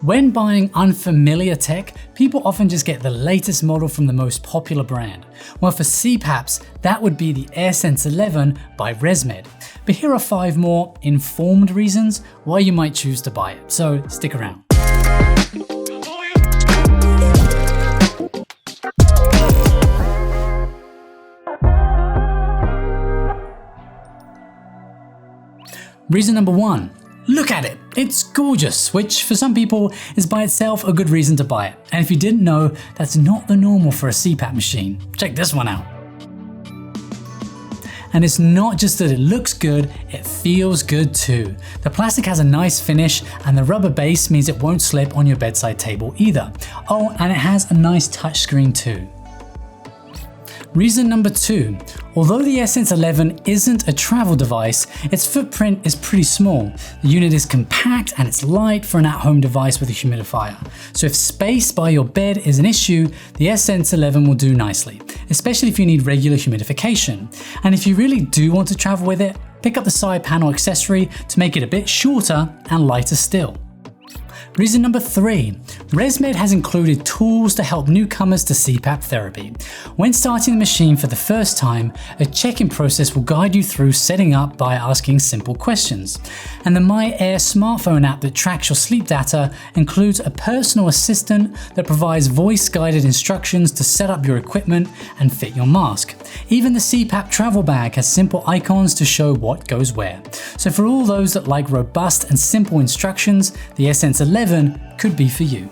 When buying unfamiliar tech, people often just get the latest model from the most popular brand. Well, for CPAPs, that would be the AirSense 11 by ResMed. But here are 5 more informed reasons why you might choose to buy it, so stick around. Reason number 1. Look at it, it's gorgeous, which for some people is by itself a good reason to buy it. And if you didn't know, that's not the normal for a CPAP machine. Check this one out. And it's not just that it looks good, it feels good too. The plastic has a nice finish and the rubber base means it won't slip on your bedside table either. Oh, and it has a nice touchscreen too. Reason number 2, although the AirSense 11 isn't a travel device, its footprint is pretty small. The unit is compact and it's light for an at-home device with a humidifier. So if space by your bed is an issue, the AirSense 11 will do nicely, especially if you need regular humidification. And if you really do want to travel with it, pick up the side panel accessory to make it a bit shorter and lighter still. Reason number 3, ResMed has included tools to help newcomers to CPAP therapy. When starting the machine for the first time, a check-in process will guide you through setting up by asking simple questions. And the My Air smartphone app that tracks your sleep data includes a personal assistant that provides voice-guided instructions to set up your equipment and fit your mask. Even the CPAP travel bag has simple icons to show what goes where. So for all those that like robust and simple instructions, the AirSense 11 could be for you.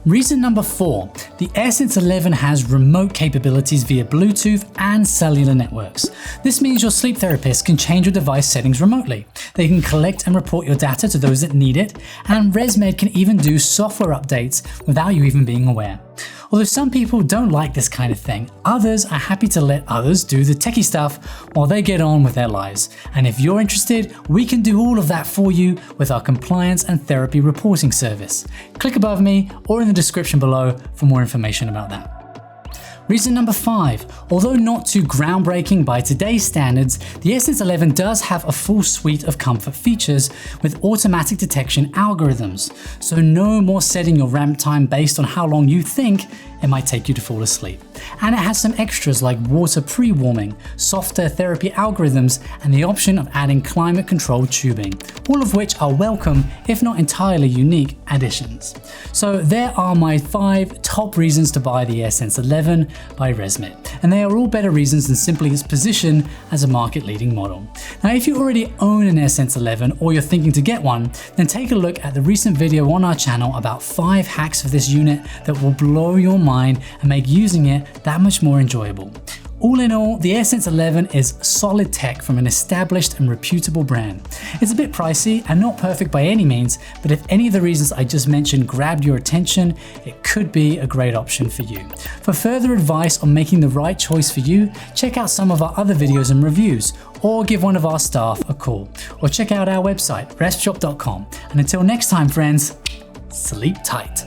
Reason number 4, the AirSense 11 has remote capabilities via Bluetooth and cellular networks. This means your sleep therapist can change your device settings remotely. They can collect and report your data to those that need it, and ResMed can even do software updates without you even being aware. Although some people don't like this kind of thing, others are happy to let others do the techie stuff while they get on with their lives. And if you're interested, we can do all of that for you with our compliance and therapy reporting service. Click above me or in the description below for more information about that. Reason number 5, although not too groundbreaking by today's standards, the AirSense 11 does have a full suite of comfort features with automatic detection algorithms. So no more setting your ramp time based on how long you think it might take you to fall asleep. And it has some extras like water pre-warming, softer therapy algorithms, and the option of adding climate-controlled tubing, all of which are welcome, if not entirely unique, additions. So there are my 5 top reasons to buy the AirSense 11 by ResMed, and they are all better reasons than simply its position as a market-leading model. Now, if you already own an AirSense 11 or you're thinking to get one, then take a look at the recent video on our channel about 5 hacks for this unit that will blow your mind and make using it that much more enjoyable. All in all, the AirSense 11 is solid tech from an established and reputable brand. It's a bit pricey and not perfect by any means, but if any of the reasons I just mentioned grabbed your attention, it could be a great option for you. For further advice on making the right choice for you, check out some of our other videos and reviews, or give one of our staff a call, or check out our website, Respshop.com. And until next time, friends, sleep tight.